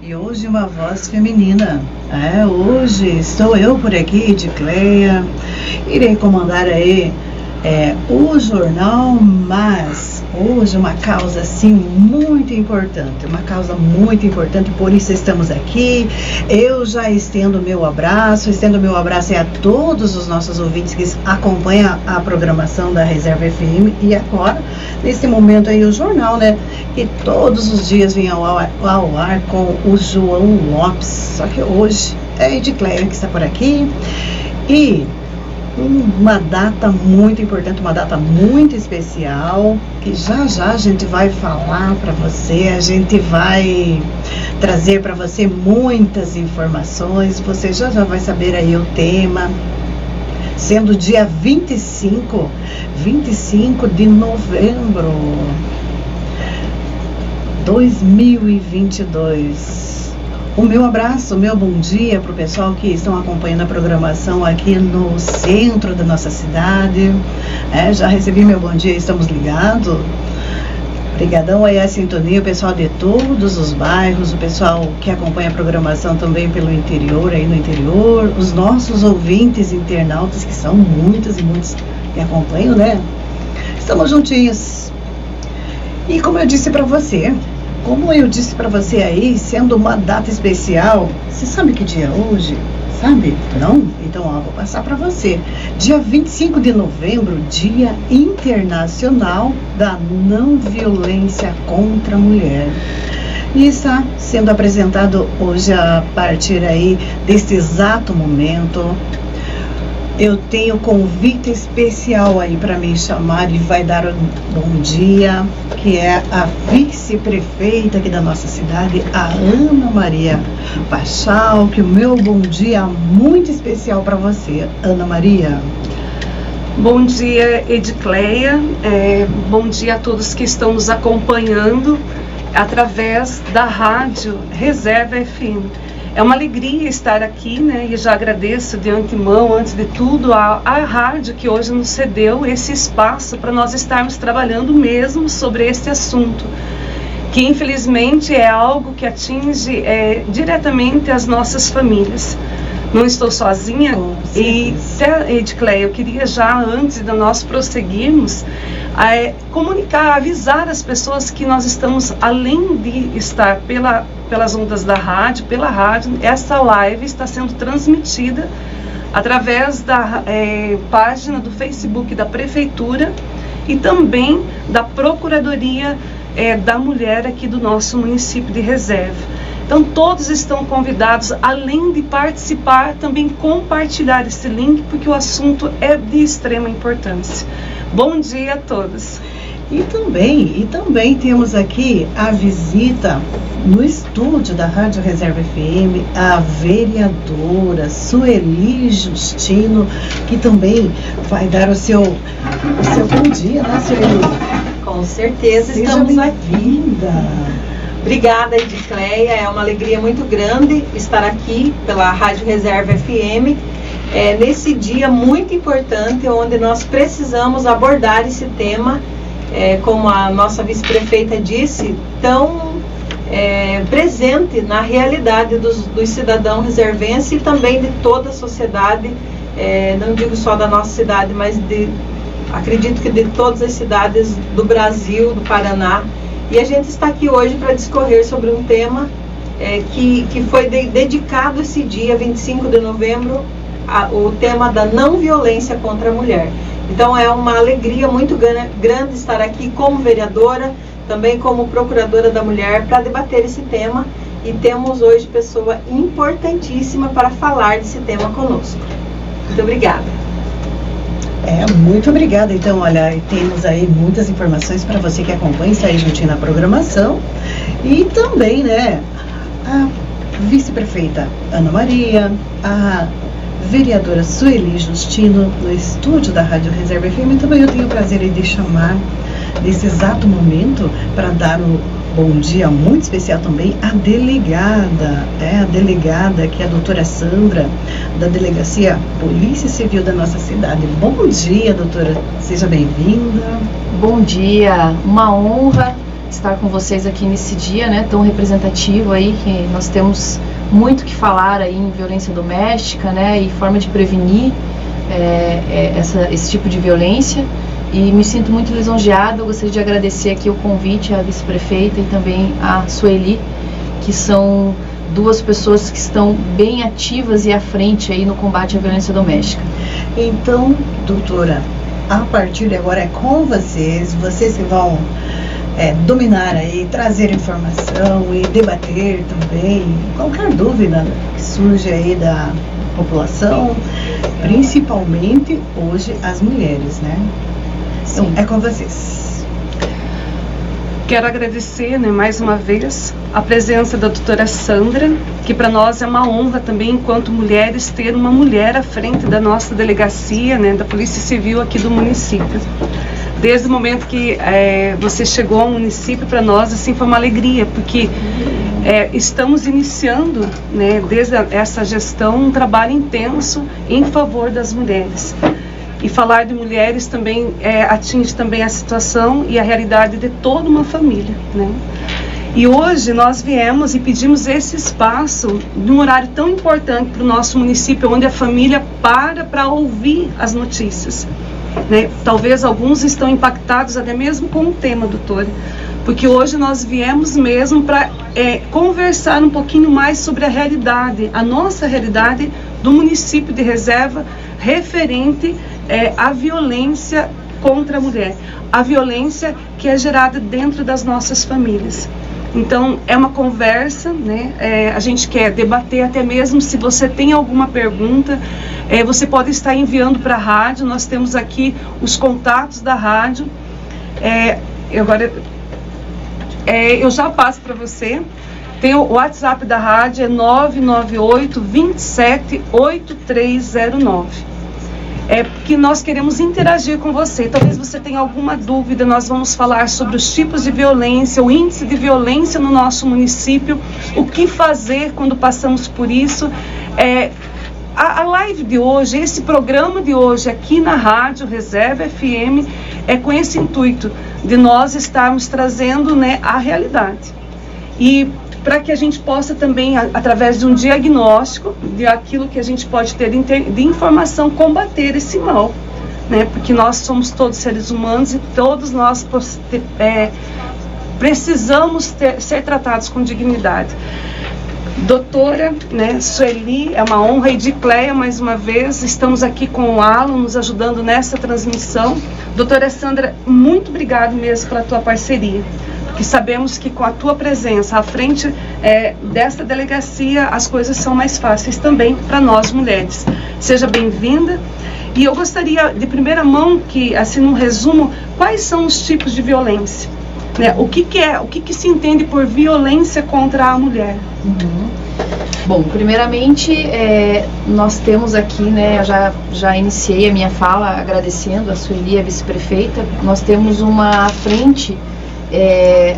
E hoje uma voz feminina. Hoje estou eu por aqui, Edicleia. Irei comandar aí o jornal, mas hoje uma causa assim muito importante, por isso estamos aqui. Eu já estendo meu abraço aí a todos os nossos ouvintes que acompanham a programação da Reserva FM, e agora, nesse momento aí, o jornal, né, que todos os dias vem ao ar com o João Lopes, só que hoje é a Edicleia que está por aqui, e uma data muito importante, uma data muito especial, que já a gente vai falar para você, a gente vai trazer para você muitas informações, você já vai saber aí o tema, sendo dia 25 de novembro 2022. O meu abraço, o meu bom dia para o pessoal que estão acompanhando a programação aqui no centro da nossa cidade. Já recebi meu bom dia, estamos ligados. Obrigadão aí a sintonia, o pessoal de todos os bairros, o pessoal que acompanha a programação também pelo interior, aí no interior, os nossos ouvintes internautas, que são muitos e muitos que acompanham, né? Estamos juntinhos. E como eu disse para você aí, sendo uma data especial, você sabe que dia é hoje? Sabe? Não? Então, vou passar para você. Dia 25 de novembro, Dia Internacional da Não Violência contra a Mulher. E está sendo apresentado hoje, a partir aí deste exato momento. Eu tenho convite especial aí para me chamar e vai dar um bom dia, que é a vice-prefeita aqui da nossa cidade, a Ana Maria Pachal, que o meu bom dia muito especial para você, Ana Maria. Bom dia, Edicleia, bom dia a todos que estão nos acompanhando através da rádio Reserva FM. É uma alegria estar aqui, né? E já agradeço de antemão, antes de tudo, a rádio que hoje nos cedeu esse espaço para nós estarmos trabalhando mesmo sobre esse assunto, que infelizmente é algo que atinge diretamente as nossas famílias. Não estou sozinha. E, Edicleia, eu queria já, antes de nós prosseguirmos, comunicar, avisar as pessoas que nós estamos, além de estar pelas ondas da rádio, pela rádio, essa live está sendo transmitida através da página do Facebook da Prefeitura e também da Procuradoria da Mulher aqui do nosso município de Reserva. Então todos estão convidados, além de participar, também compartilhar esse link, porque o assunto é de extrema importância. Bom dia a todos. E também temos aqui a visita no estúdio da Rádio Reserva FM, a vereadora Sueli Justino, que também vai dar o seu bom dia, né, Sueli? Com certeza, seja estamos bem-vinda. Obrigada, Edicleia, é uma alegria muito grande estar aqui pela Rádio Reserva FM, nesse dia muito importante, onde nós precisamos abordar esse tema, como a nossa vice-prefeita disse, tão presente na realidade dos cidadãos reservenses e também de toda a sociedade, não digo só da nossa cidade, mas acredito que de todas as cidades do Brasil, do Paraná. E a gente está aqui hoje para discorrer sobre um tema que foi dedicado esse dia, 25 de novembro, o tema da não violência contra a mulher. Então é uma alegria muito grande estar aqui como vereadora, também como procuradora da mulher, para debater esse tema, e temos hoje pessoa importantíssima para falar desse tema conosco. Muito obrigada. Muito obrigada. Então, olha, temos aí muitas informações para você que acompanha, está aí juntinho na programação. E também, né, a vice-prefeita Ana Maria, a vereadora Sueli Justino, no estúdio da Rádio Reserva FM. Também eu tenho o prazer de chamar, nesse exato momento, para dar um bom dia muito especial também, a delegada, que é a doutora Sandra, da Delegacia Polícia Civil da nossa cidade. Bom dia, doutora, seja bem-vinda. Bom dia, uma honra estar com vocês aqui nesse dia, né, tão representativo aí, que nós temos muito que falar aí em violência doméstica, né, e forma de prevenir esse tipo de violência. E me sinto muito lisonjeada. Eu gostaria de agradecer aqui o convite à vice-prefeita e também à Sueli, que são duas pessoas que estão bem ativas e à frente aí no combate à violência doméstica. Então, doutora, a partir de agora é com vocês que vão dominar aí, trazer informação e debater também qualquer dúvida que surge aí da população, principalmente hoje as mulheres, né? Então, é com vocês. Quero agradecer, né, mais uma vez a presença da doutora Sandra, que para nós é uma honra também, enquanto mulheres, ter uma mulher à frente da nossa delegacia, né, da Polícia Civil aqui do município. Desde o momento que você chegou ao município, para nós assim foi uma alegria, porque estamos iniciando, né, desde essa gestão, um trabalho intenso em favor das mulheres. E falar de mulheres também atinge também a situação e a realidade de toda uma família, né? E hoje nós viemos e pedimos esse espaço num horário tão importante para o nosso município, onde a família para ouvir as notícias, né? Talvez alguns estão impactados até mesmo com o tema, doutora, porque hoje nós viemos mesmo para conversar um pouquinho mais sobre a realidade, a nossa realidade do município de Reserva, referente à violência contra a mulher, a violência que é gerada dentro das nossas famílias. Então, é uma conversa, né? A gente quer debater, até mesmo se você tem alguma pergunta, você pode estar enviando para a rádio. Nós temos aqui os contatos da rádio. Eu já passo para você. Tem o WhatsApp da rádio, é 998 27 8309. Porque nós queremos interagir com você. Talvez você tenha alguma dúvida. Nós vamos falar sobre os tipos de violência, o índice de violência no nosso município, o que fazer quando passamos por isso. A live de hoje, esse programa de hoje aqui na Rádio Reserva FM, é com esse intuito de nós estarmos trazendo, né, a realidade. E para que a gente possa também, através de um diagnóstico de aquilo que a gente pode ter de informação, combater esse mal, né? Porque nós somos todos seres humanos e todos nós precisamos ser tratados com dignidade. Doutora, né, Sueli, é uma honra, Edicleia, mais uma vez, estamos aqui com o Alan, nos ajudando nessa transmissão. Doutora Sandra, muito obrigado mesmo pela tua parceria, porque sabemos que com a tua presença à frente desta delegacia, as coisas são mais fáceis também para nós mulheres. Seja bem-vinda. E eu gostaria, de primeira mão, que, assim, num resumo, quais são os tipos de violência? Né? O que se entende por violência contra a mulher? Uhum. Bom, primeiramente, nós temos aqui, né, já iniciei a minha fala agradecendo a Sueli, a vice-prefeita. Nós temos uma frente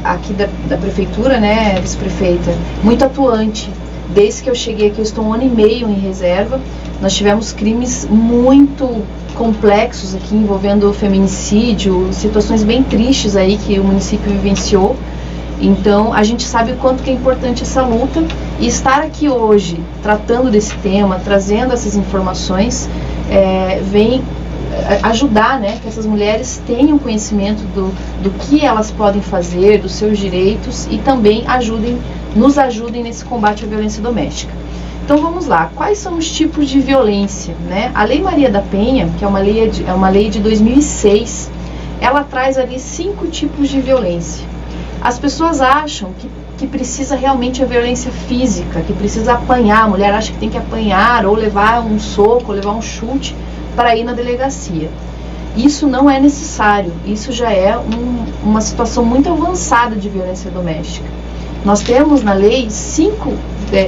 aqui da prefeitura, né, vice-prefeita, muito atuante. Desde que eu cheguei aqui, eu estou 1 ano e meio em Reserva. Nós tivemos crimes muito complexos aqui, envolvendo feminicídio, situações bem tristes aí que o município vivenciou. Então, a gente sabe o quanto que é importante essa luta, e estar aqui hoje, tratando desse tema, trazendo essas informações, vem ajudar, né, que essas mulheres tenham conhecimento do que elas podem fazer, dos seus direitos, e também nos ajudem nesse combate à violência doméstica. Então vamos lá, quais são os tipos de violência, né? A Lei Maria da Penha, que é uma lei de 2006, ela traz ali 5 tipos de violência. As pessoas acham que precisa realmente a violência física, que precisa apanhar, a mulher acha que tem que apanhar, ou levar um soco, ou levar um chute para ir na delegacia. Isso não é necessário, isso já é uma situação muito avançada de violência doméstica. Nós temos na lei 5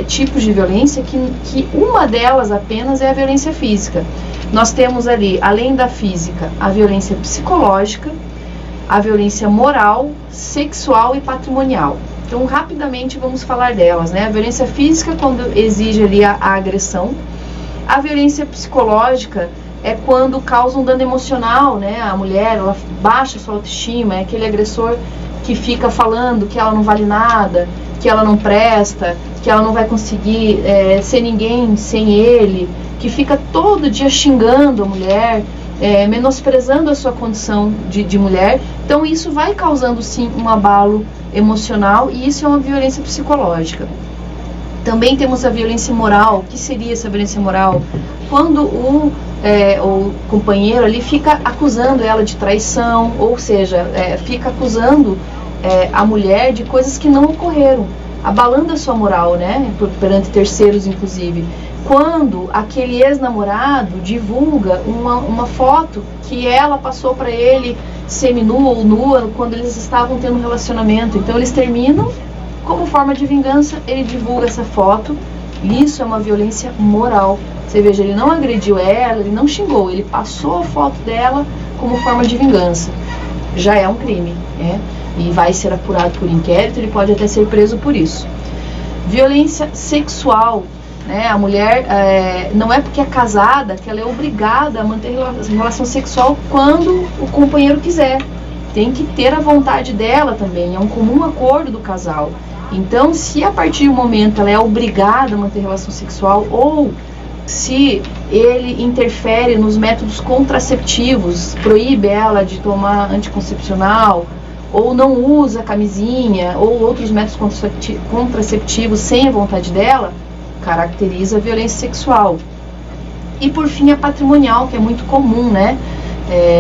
tipos de violência, que uma delas apenas é a violência física. Nós temos ali, além da física, a violência psicológica, a violência moral, sexual e patrimonial. Então, rapidamente vamos falar delas, né? A violência física, quando exige ali a agressão. A violência psicológica é quando causa um dano emocional, né? A mulher, ela baixa sua autoestima, é aquele agressor que fica falando que ela não vale nada, que ela não presta, que ela não vai conseguir ser ninguém sem ele, que fica todo dia xingando a mulher, menosprezando a sua condição de mulher. Então isso vai causando sim um abalo emocional, e isso é uma violência psicológica. Também temos a violência moral. O que seria essa violência moral? Quando o companheiro ali fica acusando ela de traição, ou seja, fica acusando a mulher de coisas que não ocorreram, abalando a sua moral, né, perante terceiros inclusive. Quando aquele ex-namorado divulga uma foto que ela passou para ele seminua ou nua quando eles estavam tendo um relacionamento, então eles terminam, como forma de vingança, ele divulga essa foto. Isso é uma violência moral. Você veja, ele não agrediu ela, ele não xingou, ele passou a foto dela como forma de vingança. Já é um crime, né? E vai ser apurado por inquérito, ele pode até ser preso por isso. Violência sexual, né? A mulher não é porque é casada que ela é obrigada a manter relação sexual quando o companheiro quiser. Tem que ter a vontade dela também, é um comum acordo do casal. Então, se a partir do momento ela é obrigada a manter relação sexual, ou se ele interfere nos métodos contraceptivos, proíbe ela de tomar anticoncepcional, ou não usa camisinha, ou outros métodos contraceptivos sem a vontade dela, caracteriza a violência sexual. E por fim a patrimonial, que é muito comum, né?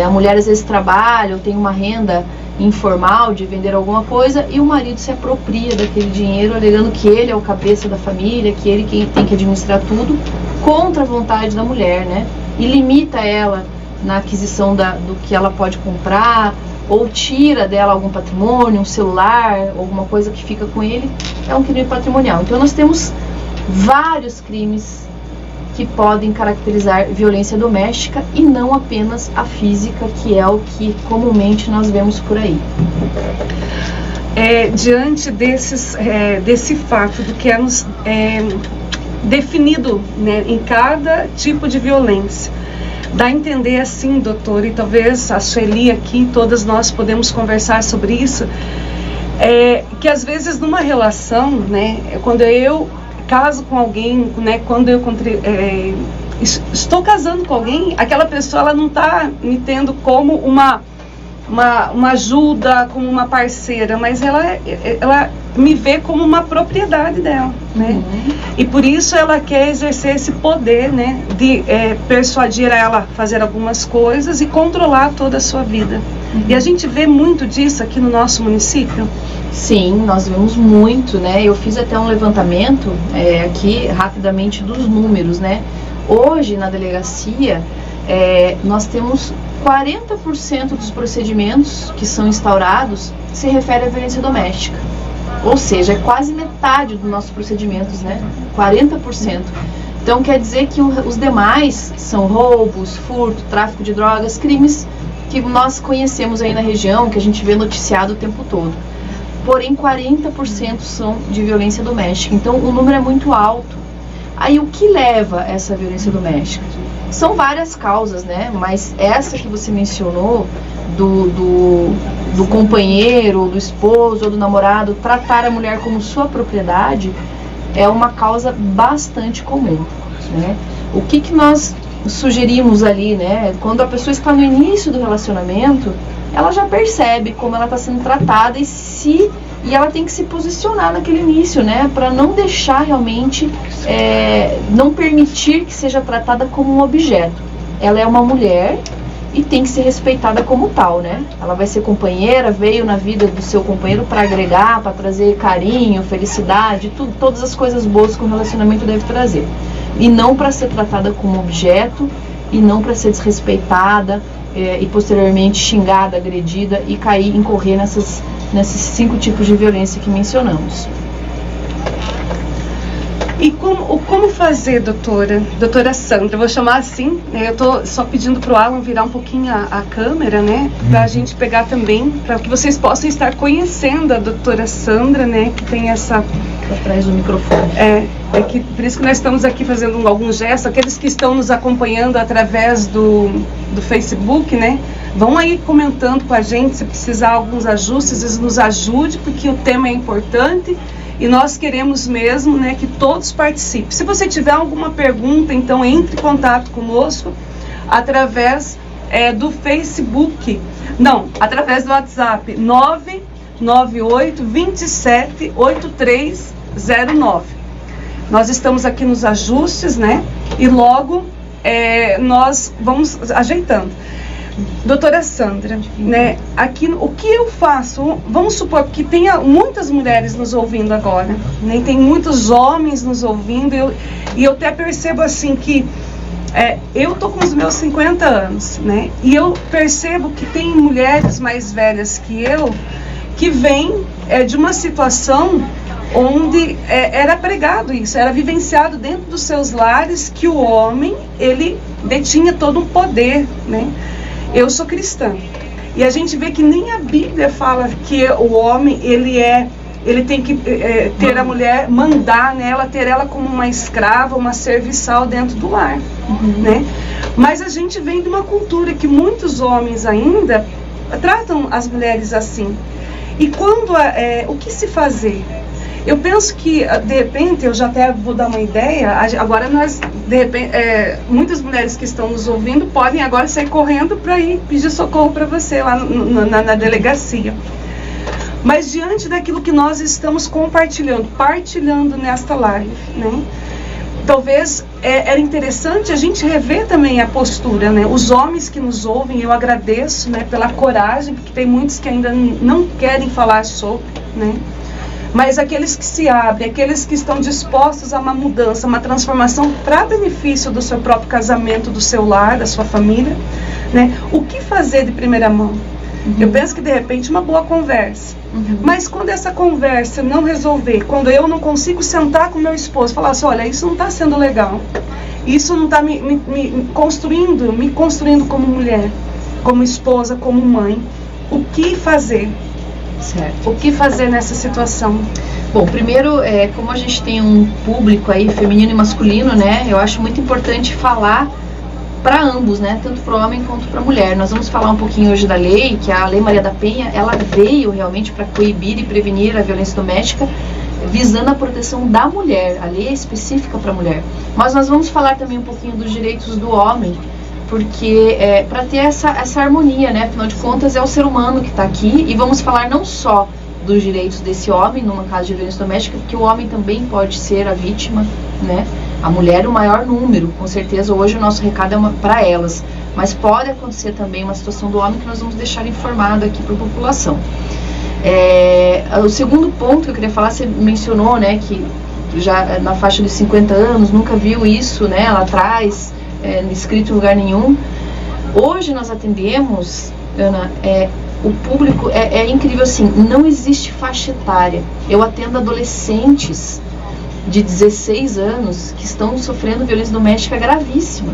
A mulher às vezes trabalha ou tem uma renda informal de vender alguma coisa e o marido se apropria daquele dinheiro, alegando que ele é o cabeça da família, que ele quem tem que administrar tudo, contra a vontade da mulher, né? E limita ela na aquisição do que ela pode comprar, ou tira dela algum patrimônio, um celular, alguma coisa que fica com ele. É um crime patrimonial. Então nós temos vários crimes que podem caracterizar violência doméstica e não apenas a física, que é o que comumente nós vemos por aí. Diante desse fato do que é nos definido, né, em cada tipo de violência, dá a entender assim, doutor, e talvez a Sueli aqui, todas nós podemos conversar sobre isso, que às vezes numa relação, né, quando eu caso com alguém, né, quando eu estou casando com alguém, aquela pessoa ela não está me tendo como uma ajuda, como uma parceira, mas ela me vê como uma propriedade dela, né? Uhum. E por isso ela quer exercer esse poder, né, de persuadir ela a fazer algumas coisas e controlar toda a sua vida. Uhum. E a gente vê muito disso aqui no nosso município. Sim, nós vemos muito, né? Eu fiz até um levantamento aqui rapidamente dos números, né? Hoje na delegacia nós temos 40% dos procedimentos que são instaurados se refere à violência doméstica. Ou seja, é quase metade dos nossos procedimentos, né? 40%. Então quer dizer que os demais são roubos, furto, tráfico de drogas, crimes que nós conhecemos aí na região, que a gente vê noticiado o tempo todo. Porém 40% são de violência doméstica, então o número é muito alto. Aí o que leva a essa violência doméstica? São várias causas, né? Mas essa que você mencionou, do companheiro, do esposo ou do namorado tratar a mulher como sua propriedade, é uma causa bastante comum, né? O que nós sugerimos ali, né? Quando a pessoa está no início do relacionamento, ela já percebe como ela está sendo tratada e ela tem que se posicionar naquele início, né, para não deixar realmente, não permitir que seja tratada como um objeto. Ela é uma mulher e tem que ser respeitada como tal, né? Ela vai ser companheira, veio na vida do seu companheiro para agregar, para trazer carinho, felicidade, todas as coisas boas que o relacionamento deve trazer. E não para ser tratada como objeto, e não para ser desrespeitada, e posteriormente xingada, agredida e incorrer nesses 5 tipos de violência que mencionamos. E como fazer, doutora Sandra? Eu vou chamar assim, né? Eu estou só pedindo para o Alan virar um pouquinho a câmera, né? Para a gente pegar também, para que vocês possam estar conhecendo a doutora Sandra, né? Que tem essa... Atrás do microfone. Que, por isso que nós estamos aqui fazendo algum gesto. Aqueles que estão nos acompanhando através do Facebook, né? Vão aí comentando com a gente, se precisar alguns ajustes, nos ajude, porque o tema é importante. E nós queremos mesmo, né, que todos participem. Se você tiver alguma pergunta, então entre em contato conosco através do Facebook. Não, através do WhatsApp 998 27 8309. Nós estamos aqui nos ajustes, né? E logo nós vamos ajeitando. Doutora Sandra, né, aqui o que eu faço, vamos supor que tenha muitas mulheres nos ouvindo agora, né, tem muitos homens nos ouvindo, e eu até percebo assim que eu tô com os meus 50 anos, né, e eu percebo que tem mulheres mais velhas que eu, que vêm de uma situação onde era pregado isso, era vivenciado dentro dos seus lares, que o homem, ele detinha todo um poder, né. Eu sou cristã, e a gente vê que nem a Bíblia fala que o homem, ele tem que ter a mulher, mandar nela, ter ela como uma escrava, uma serviçal dentro do lar, né? Mas a gente vem de uma cultura que muitos homens ainda tratam as mulheres assim. E quando, o que se fazer? Eu penso que, de repente, eu já até vou dar uma ideia, agora nós, de repente, muitas mulheres que estão nos ouvindo podem agora sair correndo para ir pedir socorro para você lá na delegacia. Mas diante daquilo que nós estamos partilhando nesta live, né? Talvez era interessante a gente rever também a postura, né? Os homens que nos ouvem, eu agradeço, né, pela coragem, porque tem muitos que ainda não querem falar sobre, né? Mas aqueles que se abrem, aqueles que estão dispostos a uma mudança, uma transformação para benefício do seu próprio casamento, do seu lar, da sua família, né? O que fazer de primeira mão? Eu penso que de repente uma boa conversa. Mas quando essa conversa não resolver, quando eu não consigo sentar com meu esposo e falar assim, olha, isso não está sendo legal, isso não está me construindo como mulher, como esposa, como mãe, o que fazer? Certo. O que fazer nessa situação? Bom, primeiro, como a gente tem um público aí feminino e masculino, né, eu acho muito importante falar para ambos, né, tanto para o homem quanto para a mulher. Nós vamos falar um pouquinho hoje da lei, que a Lei Maria da Penha, ela veio realmente para coibir e prevenir a violência doméstica, visando a proteção da mulher. A lei é específica para a mulher. Mas nós vamos falar também um pouquinho dos direitos do homem, porque para ter essa harmonia, né? Afinal de contas é o ser humano que está aqui, e vamos falar não só dos direitos desse homem numa caso de violência doméstica, porque o homem também pode ser a vítima, né? A mulher o maior número, com certeza hoje o nosso recado é para elas, mas pode acontecer também uma situação do homem que nós vamos deixar informado aqui para a população. O segundo ponto que eu queria falar, você mencionou, né, que já na faixa de 50 anos nunca viu isso, né, lá atrás, escrito em lugar nenhum. Hoje nós atendemos, Ana, o público é incrível assim, não existe faixa etária. Eu atendo adolescentes de 16 anos que estão sofrendo violência doméstica gravíssima,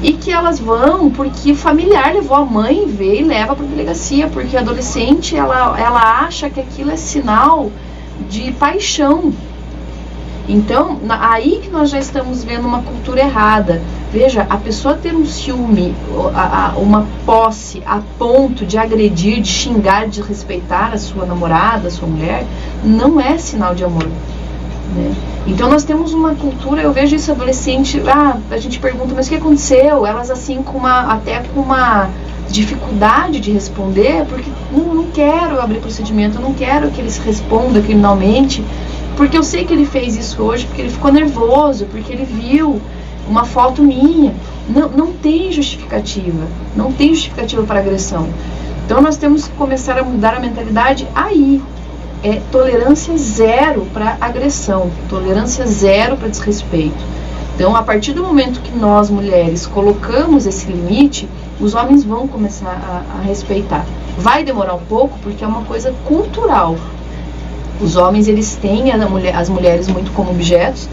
e que elas vão porque o familiar levou a mãe, vê e leva para a delegacia, porque a adolescente ela acha que aquilo é sinal de paixão. Então, aí que nós já estamos vendo uma cultura errada. Veja, a pessoa ter um ciúme, uma posse a ponto de agredir, de xingar, de respeitar a sua namorada, a sua mulher, não é sinal de amor, né? Então nós temos uma cultura, eu vejo isso adolescente, a gente pergunta, mas o que aconteceu? Elas assim até com uma dificuldade de responder, porque não quero abrir procedimento, eu não quero que ele se responda criminalmente, porque eu sei que ele fez isso hoje, porque ele ficou nervoso, porque ele viu uma foto minha. Não tem justificativa, não tem justificativa para agressão. Então nós temos que começar a mudar a mentalidade aí. Tolerância zero para agressão, tolerância zero para desrespeito. Então, a partir do momento que nós, mulheres, colocamos esse limite, os homens vão começar a respeitar. Vai demorar um pouco, porque é uma coisa cultural. Os homens, eles têm as mulheres muito como objetos,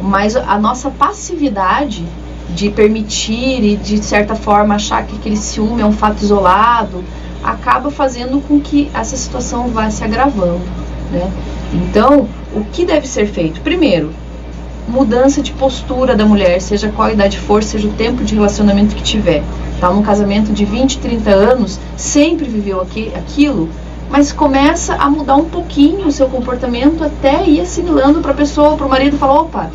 mas a nossa passividade de permitir e de certa forma achar que aquele ciúme é um fato isolado, acaba fazendo com que essa situação vá se agravando, né? Então, o que deve ser feito? Primeiro, mudança de postura da mulher, seja qual a idade for, seja o tempo de relacionamento que tiver. Tá num casamento de 20, 30 anos, sempre viveu aquilo, mas começa a mudar um pouquinho o seu comportamento até ir assimilando para a pessoa, para o marido, falar, opa,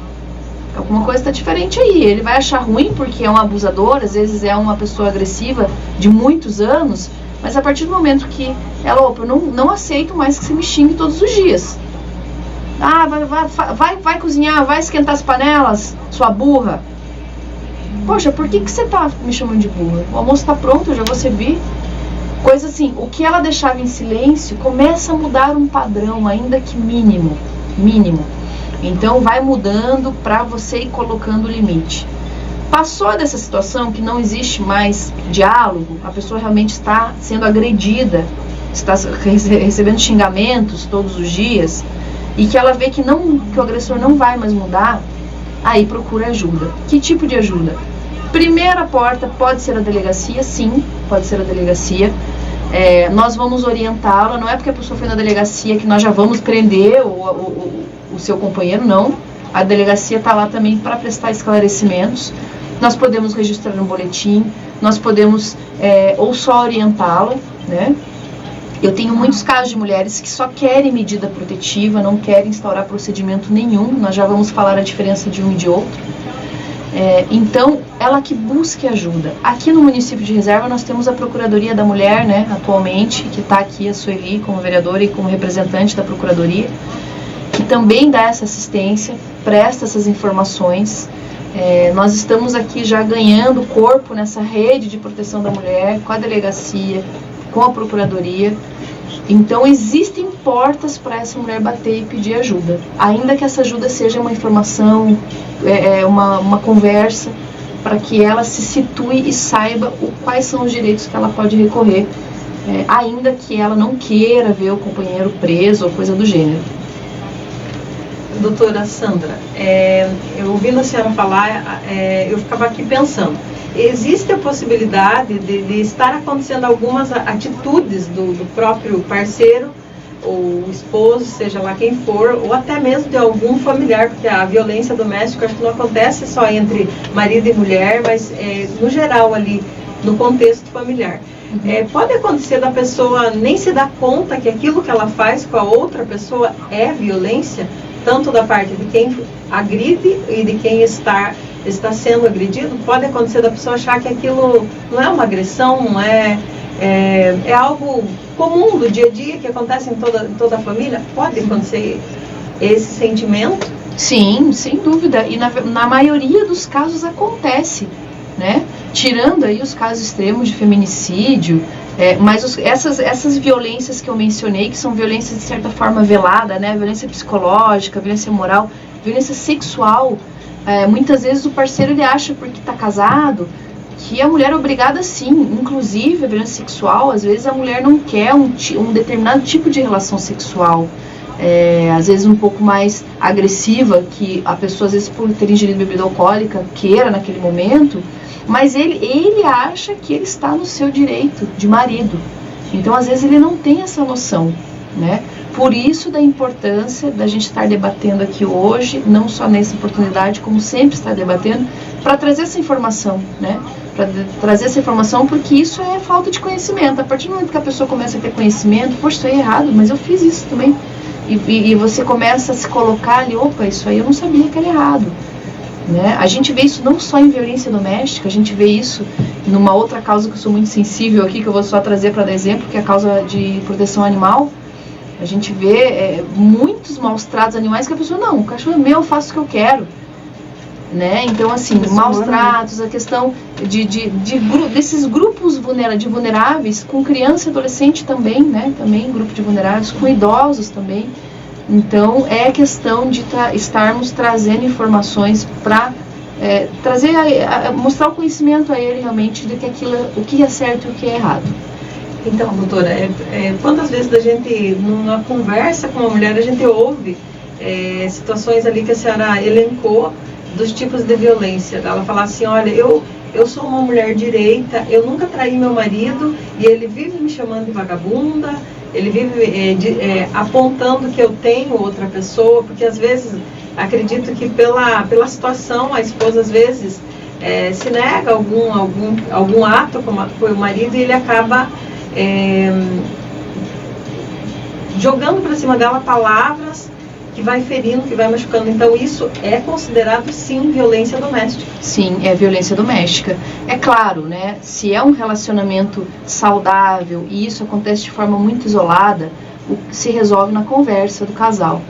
alguma coisa está diferente aí. Ele vai achar ruim porque é um abusador, às vezes é uma pessoa agressiva de muitos anos, mas a partir do momento que ela, opa, eu não aceito mais que você me xingue todos os dias. Ah, vai cozinhar, vai esquentar as panelas, sua burra. Poxa, por que você tá me chamando de burra? O almoço tá pronto, eu já vou servir. Coisa assim, o que ela deixava em silêncio começa a mudar um padrão, ainda que mínimo. Então vai mudando para você ir colocando o limite. Passou dessa situação que não existe mais diálogo, a pessoa realmente está sendo agredida, está recebendo xingamentos todos os dias, e que ela vê que o agressor não vai mais mudar, aí procura ajuda. Que tipo de ajuda? Primeira porta pode ser a delegacia, sim, pode ser a delegacia. Nós vamos orientá-la, não é porque a pessoa foi na delegacia que nós já vamos prender o seu companheiro, não. A delegacia está lá também para prestar esclarecimentos. Nós podemos registrar um boletim, nós podemos ou só orientá-la, né? Eu tenho muitos casos de mulheres que só querem medida protetiva, não querem instaurar procedimento nenhum. Nós já vamos falar a diferença de um e de outro. Então, ela que busque ajuda. Aqui no município de Reserva nós temos a Procuradoria da Mulher, né, atualmente, que está aqui a Sueli como vereadora e como representante da Procuradoria, que também dá essa assistência, presta essas informações. Nós estamos aqui já ganhando corpo nessa rede de proteção da mulher, com a delegacia, com a Procuradoria. Então existem portas para essa mulher bater e pedir ajuda, ainda que essa ajuda seja uma informação, uma conversa, para que ela se situe e saiba quais são os direitos que ela pode recorrer, ainda que ela não queira ver o companheiro preso ou coisa do gênero. Doutora Sandra, eu ouvindo a senhora falar, eu ficava aqui pensando, existe a possibilidade de estar acontecendo algumas atitudes do próprio parceiro, ou esposo, seja lá quem for, ou até mesmo de algum familiar, porque a violência doméstica acho que não acontece só entre marido e mulher, mas no geral ali, no contexto familiar. Pode acontecer da pessoa nem se dar conta que aquilo que ela faz com a outra pessoa é violência, tanto da parte de quem agride e de quem está sendo agredido. Pode acontecer da pessoa achar que aquilo não é uma agressão, não é algo comum do dia a dia que acontece em toda a família. Pode acontecer esse sentimento? Sim, sem dúvida, e na maioria dos casos acontece, né? Tirando aí os casos extremos de feminicídio, mas essas violências que eu mencionei, que são violências de certa forma velada, né? Violência psicológica, violência moral, violência sexual, muitas vezes o parceiro ele acha, porque está casado, que a mulher é obrigada sim, inclusive a violência sexual, às vezes a mulher não quer um determinado tipo de relação sexual, às vezes um pouco mais agressiva, que a pessoa às vezes por ter ingerido bebida alcoólica queira naquele momento, mas ele acha que ele está no seu direito de marido, então às vezes ele não tem essa noção, né? Por isso da importância da gente estar debatendo aqui hoje, não só nessa oportunidade, como sempre estar debatendo, para trazer essa informação, né? Para trazer essa informação, porque isso é falta de conhecimento. A partir do momento que a pessoa começa a ter conhecimento, poxa, isso aí é errado, mas eu fiz isso também. E você começa a se colocar ali, opa, isso aí eu não sabia que era errado. Né? A gente vê isso não só em violência doméstica, a gente vê isso numa outra causa que eu sou muito sensível aqui, que eu vou só trazer para dar exemplo, que é a causa de proteção animal. A gente vê muitos maus tratos animais que a pessoa, não, o cachorro é meu, eu faço o que eu quero. Né? Então, assim, maus tratos, a questão desses grupos vulneráveis, com criança e adolescente também, né? Também grupo de vulneráveis, com idosos também. Então, é questão de estarmos trazendo informações para mostrar o conhecimento a ele realmente de que o que é certo e o que é errado. Então, doutora, quantas vezes a gente, numa conversa com uma mulher, a gente ouve situações ali que a senhora elencou dos tipos de violência. Ela fala assim, olha, eu sou uma mulher direita, eu nunca traí meu marido e ele vive me chamando de vagabunda, ele vive apontando que eu tenho outra pessoa, porque às vezes, acredito que pela situação, a esposa às vezes se nega algum ato como foi o marido e ele acaba jogando para cima dela palavras que vai ferindo, que vai machucando. Então isso é considerado sim violência doméstica. Sim, é violência doméstica. É claro, né? Se é um relacionamento saudável e isso acontece de forma muito isolada, se resolve na conversa do casal.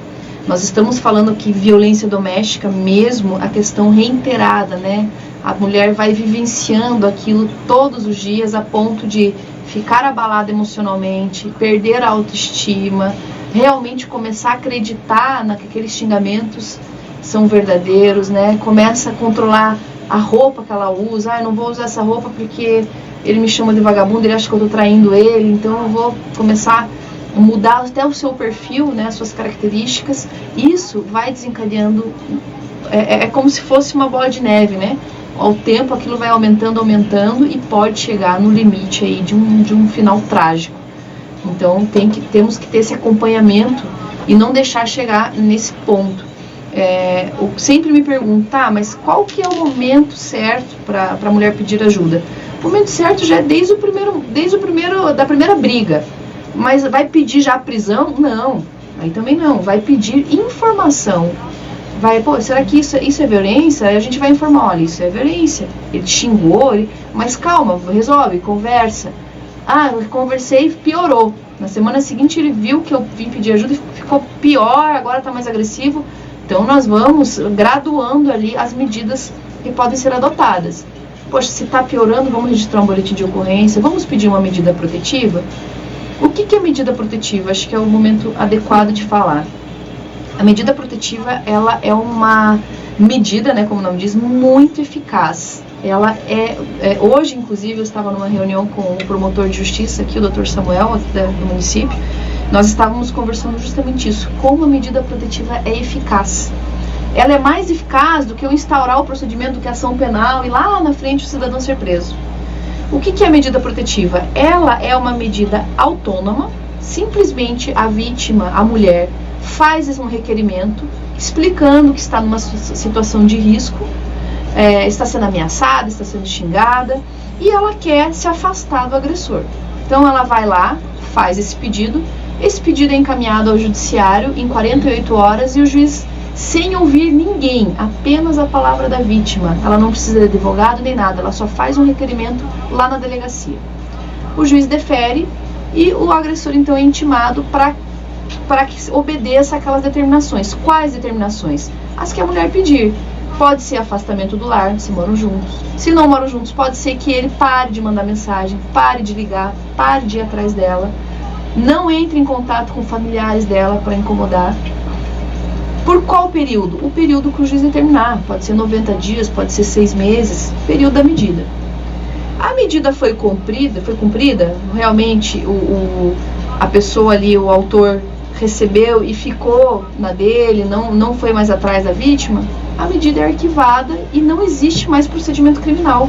Nós estamos falando que violência doméstica mesmo, a questão reiterada, né? A mulher vai vivenciando aquilo todos os dias a ponto de ficar abalada emocionalmente, perder a autoestima, realmente começar a acreditar que aqueles xingamentos são verdadeiros, né? Começa a controlar a roupa que ela usa. Eu não vou usar essa roupa porque ele me chama de vagabundo, ele acha que eu estou traindo ele, então eu vou começar a mudar até o seu perfil, né? As suas características. Isso vai desencadeando, é como se fosse uma bola de neve, né? Ao tempo aquilo vai aumentando e pode chegar no limite aí de um final trágico. Então temos que ter esse acompanhamento e não deixar chegar nesse ponto. Eu sempre me pergunto, mas qual que é o momento certo para a mulher pedir ajuda? O momento certo já é desde da primeira briga. Mas vai pedir já a prisão? Não, aí também não. Vai pedir informação. Será que isso é violência? Aí a gente vai informar, olha, isso é violência. Ele xingou, mas calma, resolve, conversa. Eu conversei, piorou. Na semana seguinte ele viu que eu vim pedir ajuda e ficou pior, agora está mais agressivo. Então nós vamos graduando ali as medidas que podem ser adotadas. Poxa, se está piorando, vamos registrar um boletim de ocorrência, vamos pedir uma medida protetiva? O que é medida protetiva? Acho que é o momento adequado de falar. A medida protetiva, ela é uma medida, né, como o nome diz, muito eficaz. Ela hoje, inclusive, eu estava numa reunião com o promotor de justiça aqui, o Dr. Samuel, aqui do município. Nós estávamos conversando justamente isso, como a medida protetiva é eficaz. Ela é mais eficaz do que eu instaurar o procedimento do que a ação penal e lá na frente o cidadão ser preso. O que é a medida protetiva? Ela é uma medida autônoma, simplesmente a vítima, a mulher, faz um requerimento explicando que está numa situação de risco, está sendo ameaçada, está sendo xingada e ela quer se afastar do agressor. Então ela vai lá, faz esse pedido é encaminhado ao judiciário em 48 horas e o juiz, sem ouvir ninguém, apenas a palavra da vítima, ela não precisa de advogado nem nada, ela só faz um requerimento lá na delegacia. O juiz defere e o agressor então é intimado para que obedeça aquelas determinações. Quais determinações? As que a mulher pedir. Pode ser afastamento do lar, se moram juntos. Se não moram juntos, pode ser que ele pare de mandar mensagem, pare de ligar, pare de ir atrás dela, não entre em contato com familiares dela para incomodar. Por qual período? O período que o juiz determinar. Pode ser 90 dias, pode ser 6 meses, período da medida. A medida foi cumprida, realmente a pessoa ali, o autor, recebeu e ficou na dele, não foi mais atrás da vítima, a medida é arquivada e não existe mais procedimento criminal.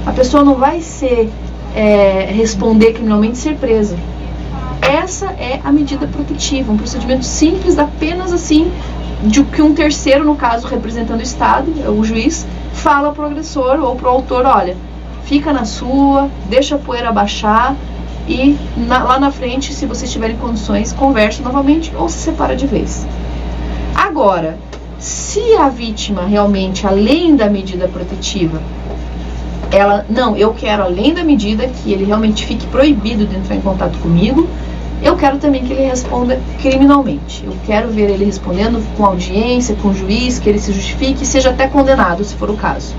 A pessoa não vai responder criminalmente e ser presa. Essa é a medida protetiva, um procedimento simples, apenas assim, de que um terceiro, no caso representando o Estado, o juiz, fala para o agressor ou para o autor, olha, fica na sua, deixa a poeira baixar e lá na frente, se vocês tiverem condições, conversa novamente ou se separa de vez. Agora, se a vítima realmente, além da medida protetiva, eu quero além da medida que ele realmente fique proibido de entrar em contato comigo, eu quero também que ele responda criminalmente. Eu quero ver ele respondendo com audiência, com juiz, que ele se justifique e seja até condenado, se for o caso.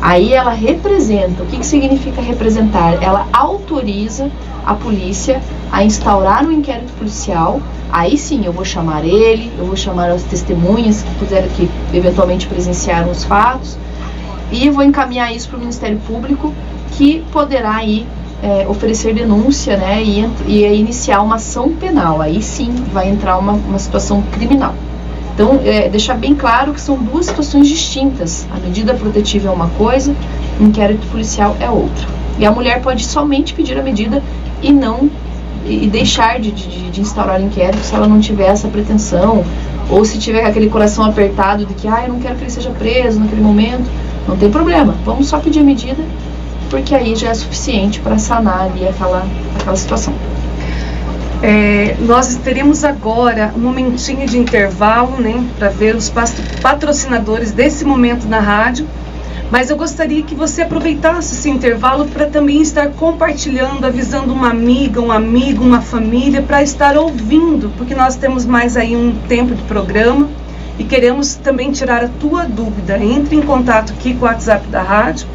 Aí ela representa. O que significa representar? Ela autoriza a polícia a instaurar um inquérito policial. Aí sim, eu vou chamar ele, eu vou chamar as testemunhas que eventualmente presenciaram os fatos e vou encaminhar isso para o Ministério Público, que poderá aí oferecer denúncia, né, e iniciar uma ação penal. Aí sim vai entrar uma situação criminal. Então, deixar bem claro que são duas situações distintas. A medida protetiva é uma coisa, o inquérito policial é outra. E a mulher pode somente pedir a medida e deixar de instaurar o inquérito se ela não tiver essa pretensão, ou se tiver aquele coração apertado de que eu não quero que ele seja preso naquele momento. Não tem problema, vamos só pedir a medida, porque aí já é suficiente para sanar ali aquela situação. Nós teremos agora um momentinho de intervalo, né, para ver os patrocinadores desse momento na rádio, mas eu gostaria que você aproveitasse esse intervalo para também estar compartilhando, avisando uma amiga, um amigo, uma família, para estar ouvindo, porque nós temos mais aí um tempo de programa e queremos também tirar a tua dúvida. Entre em contato aqui com o WhatsApp da rádio,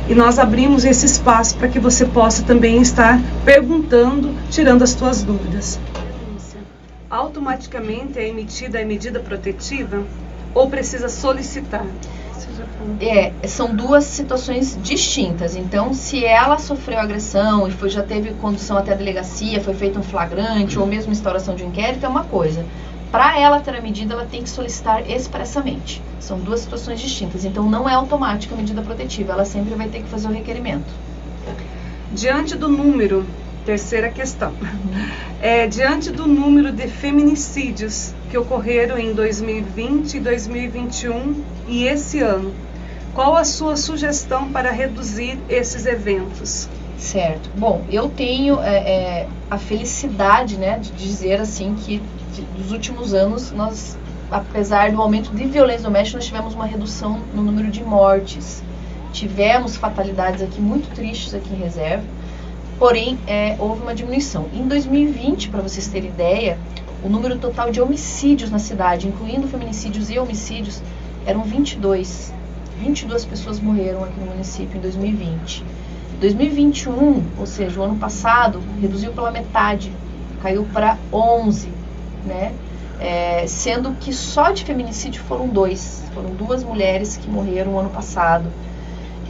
e nós abrimos esse espaço para que você possa também estar perguntando, tirando as suas dúvidas. Automaticamente é emitida a medida protetiva ou precisa solicitar? São duas situações distintas. Então, se ela sofreu agressão e já teve condução até a delegacia, foi feito um flagrante ou mesmo instauração de um inquérito, é uma coisa. Para ela ter a medida, ela tem que solicitar expressamente. São duas situações distintas. Então, não é automática a medida protetiva. Ela sempre vai ter que fazer o requerimento. Diante do número, terceira questão, diante do número de feminicídios que ocorreram em 2020 e 2021 e esse ano, qual a sua sugestão para reduzir esses eventos? Certo. Bom, eu tenho a felicidade, né, de dizer assim que nos últimos anos, nós, apesar do aumento de violência doméstica, nós tivemos uma redução no número de mortes. Tivemos fatalidades aqui muito tristes aqui em Reserva, porém houve uma diminuição. Em 2020, para vocês terem ideia, o número total de homicídios na cidade, incluindo feminicídios e homicídios, eram 22. 22 pessoas morreram aqui no município em 2020. 2021, ou seja, o ano passado, reduziu pela metade, caiu para 11, né? Sendo que só de feminicídio foram 2. Foram 2 mulheres que morreram no ano passado.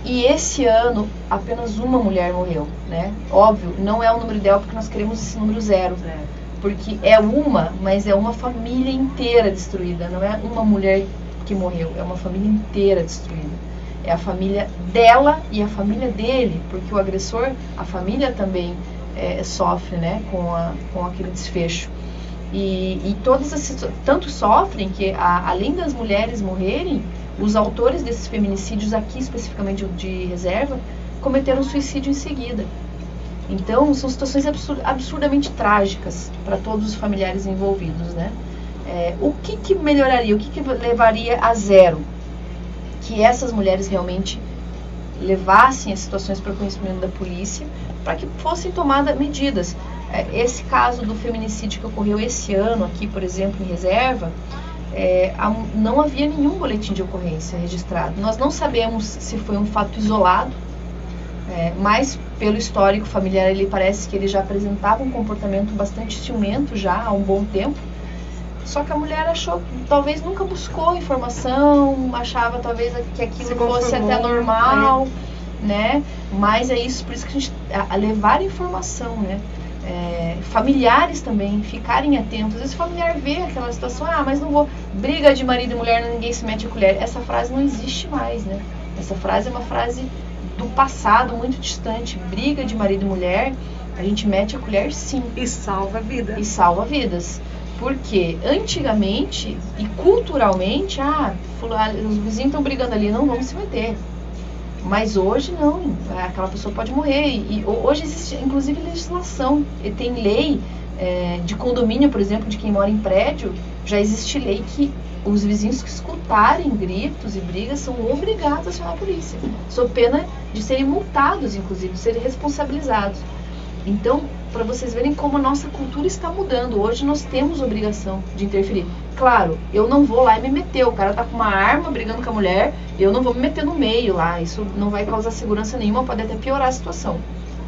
E esse ano, apenas uma mulher morreu, né? Óbvio, não é o número ideal porque nós queremos esse número 0. Porque mas é uma família inteira destruída. Não é uma mulher que morreu, é uma família inteira destruída. É a família dela e a família dele, porque o agressor, a família também sofre, né, com aquele desfecho. E tanto sofrem que, além das mulheres morrerem, os autores desses feminicídios, aqui especificamente de Reserva, cometeram suicídio em seguida. Então, são situações absurdamente trágicas para todos os familiares envolvidos, né? O que melhoraria, o que levaria a 0? Que essas mulheres realmente levassem as situações para o conhecimento da polícia, para que fossem tomadas medidas. Esse caso do feminicídio que ocorreu esse ano aqui, por exemplo, em Reserva, não havia nenhum boletim de ocorrência registrado. Nós não sabemos se foi um fato isolado, mas pelo histórico familiar, ele parece que ele já apresentava um comportamento bastante ciumento já há um bom tempo. Só que a mulher achou, talvez nunca buscou informação, achava talvez que aquilo fosse até normal, né? Mas é isso, por isso que a gente levar informação, né? Familiares também ficarem atentos. Às vezes o familiar vê aquela situação, mas não vou, briga de marido e mulher, ninguém se mete a colher. Essa frase não existe mais, né? Essa frase é uma frase do passado, muito distante. Briga de marido e mulher, a gente mete a colher sim. E salva vidas. E salva vidas. Porque antigamente e culturalmente, os vizinhos estão brigando ali, não vamos se meter. Mas hoje não, aquela pessoa pode morrer. E hoje existe inclusive legislação, e tem lei de condomínio, por exemplo, de quem mora em prédio, já existe lei que os vizinhos que escutarem gritos e brigas são obrigados a acionar a polícia, sob pena de serem multados, inclusive, de serem responsabilizados. Então, para vocês verem como a nossa cultura está mudando, hoje nós temos obrigação de interferir. Claro, eu não vou lá e me meter, o cara tá com uma arma brigando com a mulher, eu não vou me meter no meio lá, isso não vai causar segurança nenhuma, pode até piorar a situação.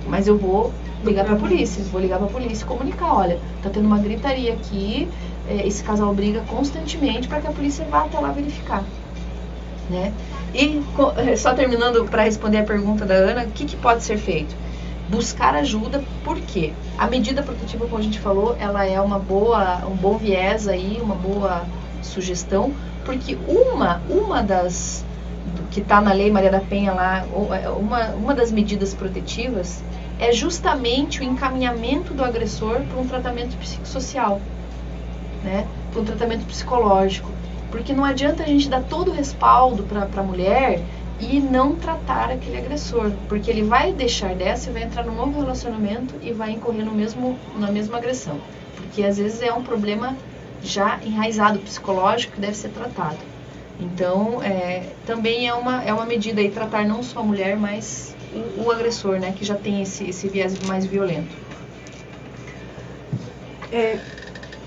Mas eu vou ligar para a polícia, e comunicar, olha, tá tendo uma gritaria aqui, esse casal briga constantemente, para que a polícia vá até lá verificar, né? E só terminando para responder a pergunta da Ana, o que pode ser feito? buscar ajuda. Por quê? A medida protetiva, como a gente falou, ela é um bom viés aí, uma boa sugestão, porque uma das que está na Lei Maria da Penha lá, uma das medidas protetivas é justamente o encaminhamento do agressor para um tratamento psicossocial, né? Para um tratamento psicológico, porque não adianta a gente dar todo o respaldo para a mulher e não tratar aquele agressor, porque ele vai deixar dessa e vai entrar num novo relacionamento e vai incorrer na mesma agressão, porque às vezes é um problema já enraizado psicológico que deve ser tratado. Então, também é uma medida aí, tratar não só a mulher, mas o agressor, né, que já tem esse viés mais violento.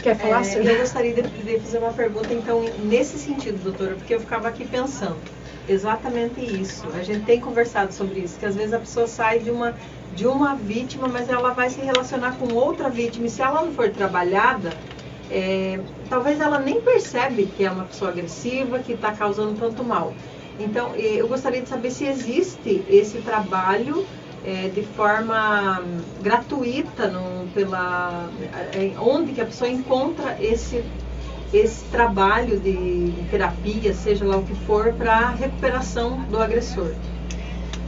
Quer falar? Eu gostaria de fazer uma pergunta, então, nesse sentido, doutora, porque eu ficava aqui pensando exatamente isso. A gente tem conversado sobre isso, que às vezes a pessoa sai de uma vítima, mas ela vai se relacionar com outra vítima, e se ela não for trabalhada, talvez ela nem percebe que é uma pessoa agressiva, que está causando tanto mal. Então, eu gostaria de saber se existe esse trabalho de forma gratuita, onde que a pessoa encontra esse trabalho de terapia, seja lá o que for, para recuperação do agressor.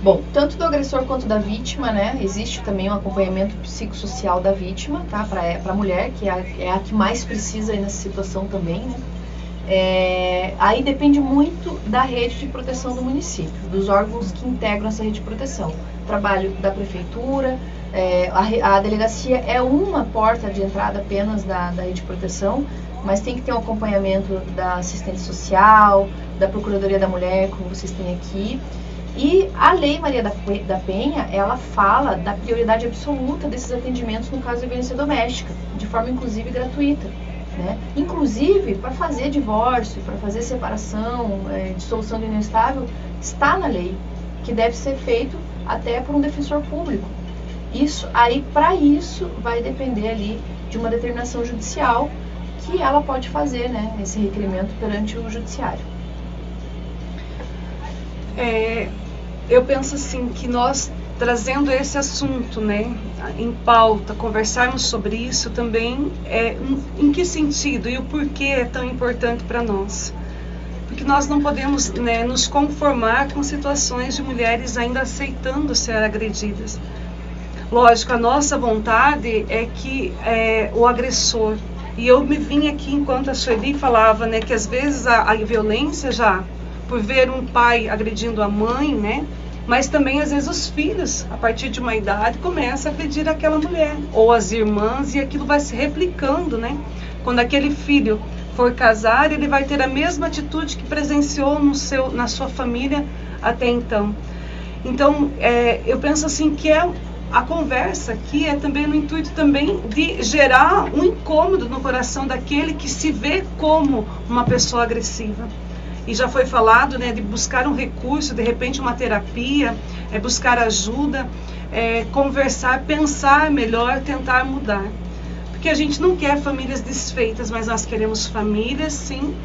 Bom, tanto do agressor quanto da vítima, né? Existe também um acompanhamento psicossocial da vítima, tá? Para a mulher, que é a que mais precisa aí nessa situação também, né? Aí depende muito da rede de proteção do município, dos órgãos que integram essa rede de proteção. Trabalho da prefeitura, a delegacia é uma porta de entrada apenas da rede de proteção, mas tem que ter um acompanhamento da assistente social, da Procuradoria da Mulher, como vocês têm aqui. E a Lei Maria da Penha, ela fala da prioridade absoluta desses atendimentos no caso de violência doméstica, de forma inclusive gratuita, né? Inclusive, para fazer divórcio, para fazer separação, dissolução de união estável, está na lei, que deve ser feito até por um defensor público. Para isso, vai depender ali de uma determinação judicial que ela pode fazer, né, esse requerimento perante o judiciário. Eu penso assim, que nós trazendo esse assunto, né, em pauta, conversarmos sobre isso também, em que sentido e o porquê é tão importante para nós. Porque nós não podemos, né, nos conformar com situações de mulheres ainda aceitando ser agredidas. Lógico, a nossa vontade é que o agressor, e eu me vim aqui enquanto a Sueli falava, né, que às vezes a violência já, por ver um pai agredindo a mãe, né, mas também às vezes os filhos, a partir de uma idade, começam a agredir aquela mulher, ou as irmãs, e aquilo vai se replicando, né. Quando aquele filho for casar, ele vai ter a mesma atitude que presenciou na sua família até então. Então, eu penso assim que a conversa aqui é também no intuito também de gerar um incômodo no coração daquele que se vê como uma pessoa agressiva. E já foi falado, né, de buscar um recurso, de repente uma terapia, buscar ajuda, conversar, pensar melhor, tentar mudar. Porque a gente não quer famílias desfeitas, mas nós queremos famílias, sim,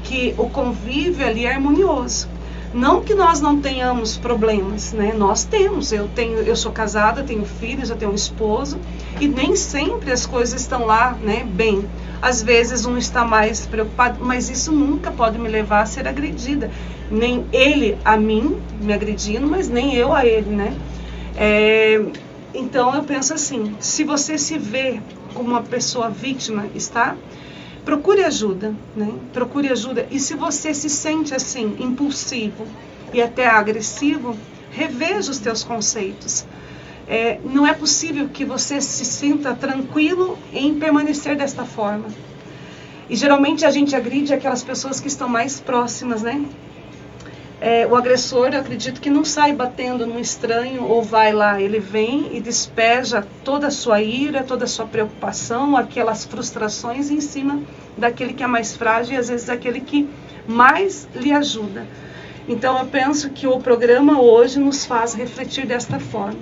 que o convívio ali é harmonioso. Não que nós não tenhamos problemas, né? Nós temos. Eu sou casada, tenho filhos, eu tenho um esposo, e nem sempre as coisas estão lá, né, bem. Às vezes um está mais preocupado, mas isso nunca pode me levar a ser agredida. Nem ele a mim, me agredindo, mas nem eu a ele, né? Então eu penso assim, se você se vê como uma pessoa vítima, procure ajuda, né? Procure ajuda. E se você se sente assim, impulsivo e até agressivo, reveja os teus conceitos. Não é possível que você se sinta tranquilo em permanecer desta forma. E geralmente a gente agride aquelas pessoas que estão mais próximas, né? O agressor, eu acredito que não sai batendo no estranho ou vai lá, ele vem e despeja toda a sua ira, toda a sua preocupação, aquelas frustrações em cima daquele que é mais frágil e às vezes daquele que mais lhe ajuda. Então eu penso que o programa hoje nos faz refletir desta forma.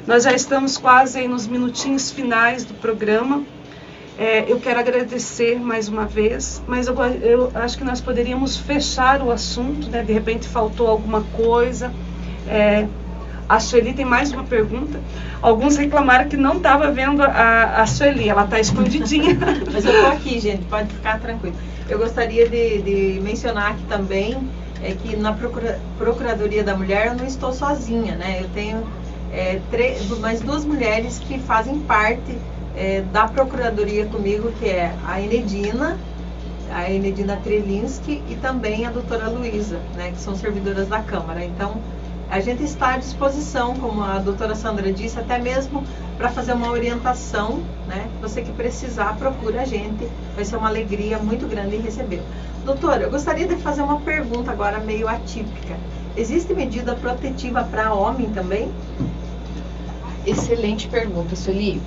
Nós já estamos quase aí nos minutinhos finais do programa. Eu quero agradecer mais uma vez, mas eu acho que nós poderíamos fechar o assunto, né? De repente faltou alguma coisa, A Sueli tem mais uma pergunta. Alguns reclamaram que não estava vendo a Sueli, ela está escondidinha. Mas eu estou aqui, gente, pode ficar tranquilo. Eu gostaria de mencionar aqui também que na Procuradoria da Mulher eu não estou sozinha, né? Eu tenho mais 2 mulheres que fazem parte da Procuradoria comigo, que é a Enedina Trelinski e também a doutora Luísa, né, que são servidoras da Câmara. Então, a gente está à disposição, como a doutora Sandra disse, até mesmo para fazer uma orientação, né? Você que precisar, procura a gente. Vai ser uma alegria muito grande em recebê-lo. Doutora, eu gostaria de fazer uma pergunta agora meio atípica. Existe medida protetiva para homem também? Excelente pergunta, Sueli.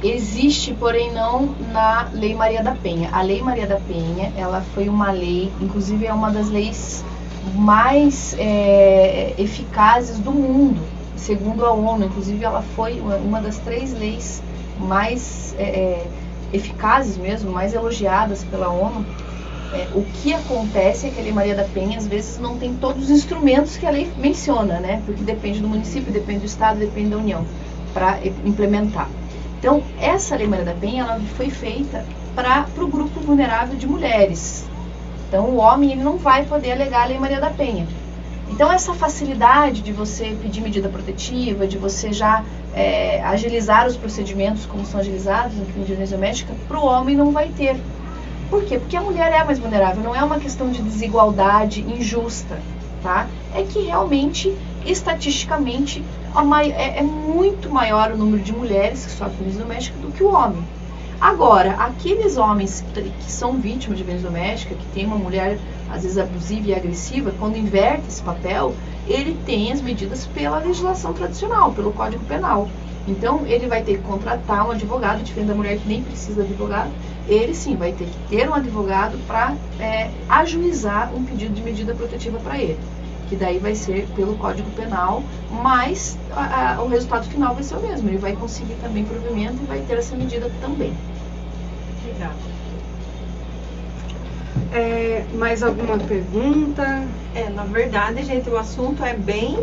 Existe, porém não na Lei Maria da Penha. A Lei Maria da Penha, ela foi uma lei, inclusive é uma das leis mais eficazes do mundo, segundo a ONU. Inclusive ela foi uma das 3 leis mais eficazes mesmo, mais elogiadas pela ONU. O que acontece é que a Lei Maria da Penha às vezes não tem todos os instrumentos que a lei menciona, né? Porque depende do município, depende do estado, depende da União para implementar. Então, essa Lei Maria da Penha, ela foi feita para o grupo vulnerável de mulheres. Então, o homem ele não vai poder alegar a Lei Maria da Penha. Então, essa facilidade de você pedir medida protetiva, de você já agilizar os procedimentos como são agilizados no crime de violência doméstica, para o homem não vai ter. Por quê? Porque a mulher é a mais vulnerável, não é uma questão de desigualdade injusta, tá? É que realmente, estatisticamente, é muito maior o número de mulheres que sofrem violência doméstica do que o homem. Agora, aqueles homens que são vítimas de violência doméstica, que tem uma mulher, às vezes, abusiva e agressiva, quando inverte esse papel, ele tem as medidas pela legislação tradicional, pelo Código Penal. Então, ele vai ter que contratar um advogado, diferente da mulher que nem precisa de advogado, ele sim vai ter que ter um advogado para ajuizar um pedido de medida protetiva para ele, que daí vai ser pelo Código Penal, mas o resultado final vai ser o mesmo. Ele vai conseguir também provimento e vai ter essa medida também. Legal. Mais alguma pergunta? Na verdade, gente, o assunto é bem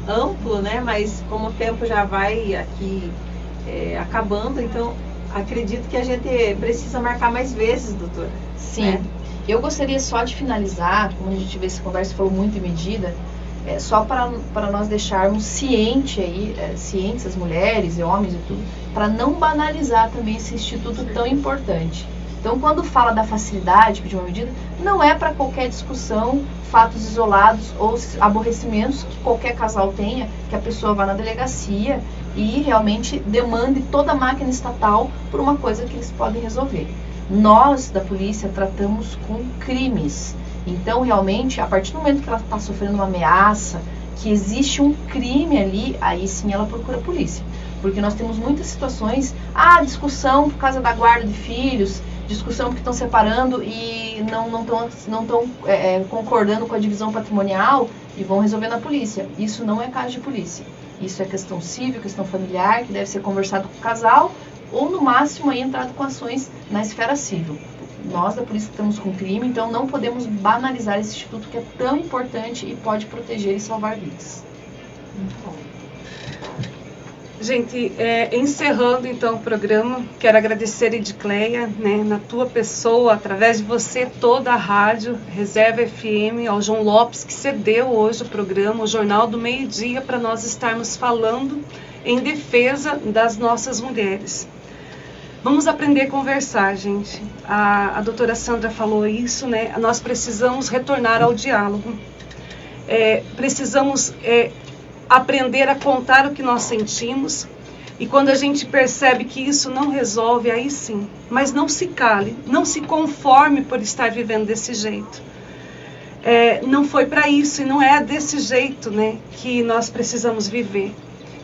amplo, né? Mas como o tempo já vai aqui acabando, então acredito que a gente precisa marcar mais vezes, doutora. Sim. Né? Eu gostaria só de finalizar, como a gente vê essa conversa, falou muito em medida, só para nós deixarmos cientes as mulheres e homens e tudo, para não banalizar também esse instituto tão importante. Então, quando fala da facilidade de pedir uma medida, não é para qualquer discussão, fatos isolados ou aborrecimentos que qualquer casal tenha, que a pessoa vá na delegacia e realmente demande toda a máquina estatal por uma coisa que eles podem resolver. Nós, da polícia, tratamos com crimes. Então, realmente, a partir do momento que ela está sofrendo uma ameaça, que existe um crime ali, aí sim ela procura a polícia. Porque nós temos muitas situações, discussão por causa da guarda de filhos, discussão porque estão separando e não estão concordando com a divisão patrimonial e vão resolver na polícia. Isso não é caso de polícia. Isso é questão civil, questão familiar, que deve ser conversado com o casal, ou no máximo aí entrado com ações na esfera civil. Nós da polícia estamos com crime, então não podemos banalizar esse instituto que é tão importante e pode proteger e salvar vidas. Muito bom. Gente, encerrando então o programa, quero agradecer a Edicleia, né, na tua pessoa, através de você, toda a rádio Reserva FM, ao João Lopes, que cedeu hoje o programa, o Jornal do Meio-Dia, para nós estarmos falando em defesa das nossas mulheres. Vamos aprender a conversar, gente. A doutora Sandra falou isso, né? Nós precisamos retornar ao diálogo. Precisamos aprender a contar o que nós sentimos. E quando a gente percebe que isso não resolve, aí sim. Mas não se cale, não se conforme por estar vivendo desse jeito. Não foi para isso e não é desse jeito, né, que nós precisamos viver.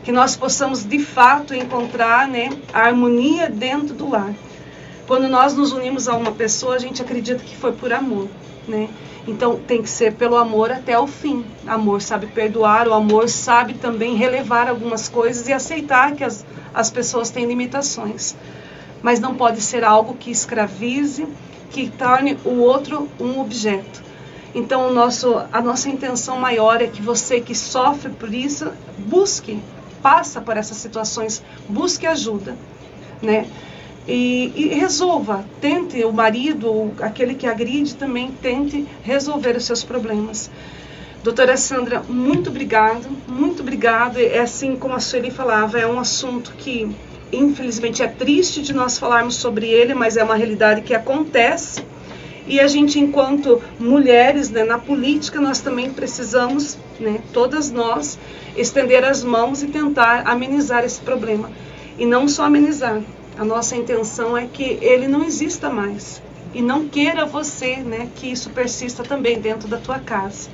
Que nós possamos de fato encontrar, né, a harmonia dentro do lar. Quando nós nos unimos a uma pessoa, a gente acredita que foi por amor, né? Então tem que ser pelo amor até o fim. O amor sabe perdoar, o amor sabe também relevar algumas coisas e aceitar que as pessoas têm limitações. Mas não pode ser algo que escravize, que torne o outro um objeto. Então a nossa intenção maior é que você que sofre por isso, passa por essas situações, busque ajuda, né? E resolva, tente, o marido ou aquele que agride também, tente resolver os seus problemas. Doutora Sandra, muito obrigado. É assim como a Sueli falava, é um assunto que infelizmente é triste de nós falarmos sobre ele, mas é uma realidade que acontece. E a gente, enquanto mulheres, né, na política, nós também precisamos, né, todas nós, estender as mãos e tentar amenizar esse problema. E não só amenizar, a nossa intenção é que ele não exista mais. E não queira você, né, que isso persista também dentro da tua casa.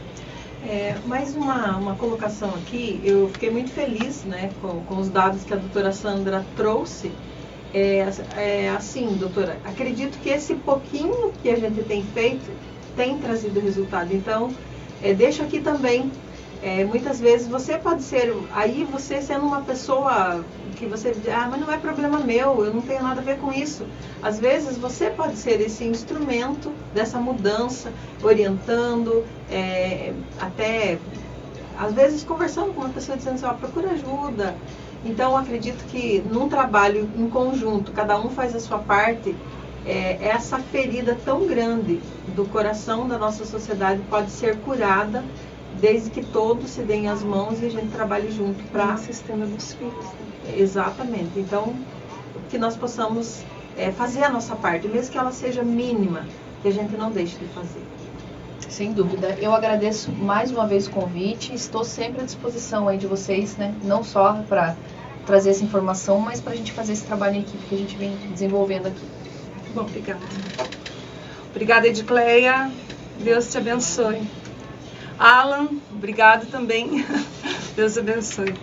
Mais uma colocação aqui, eu fiquei muito feliz, né, com os dados que a doutora Sandra trouxe. Assim, doutora, acredito que esse pouquinho que a gente tem feito tem trazido resultado. Então, deixo aqui também, muitas vezes você pode ser, aí você sendo uma pessoa que você diz, mas não é problema meu, eu não tenho nada a ver com isso. Às vezes você pode ser esse instrumento dessa mudança, orientando, até, às vezes conversando com uma pessoa dizendo assim, procura ajuda. Então, acredito que num trabalho em conjunto, cada um faz a sua parte, essa ferida tão grande do coração da nossa sociedade pode ser curada, desde que todos se deem as mãos e a gente trabalhe junto para o sistema dos filhos. Exatamente. Então, que nós possamos fazer a nossa parte, mesmo que ela seja mínima, que a gente não deixe de fazer. Sem dúvida. Eu agradeço mais uma vez o convite. Estou sempre à disposição aí de vocês, né? Não só para trazer essa informação, mas para a gente fazer esse trabalho em equipe que a gente vem desenvolvendo aqui. Bom, obrigada. Obrigada, Edicleia. Deus te abençoe. Alan, obrigado também. Deus abençoe.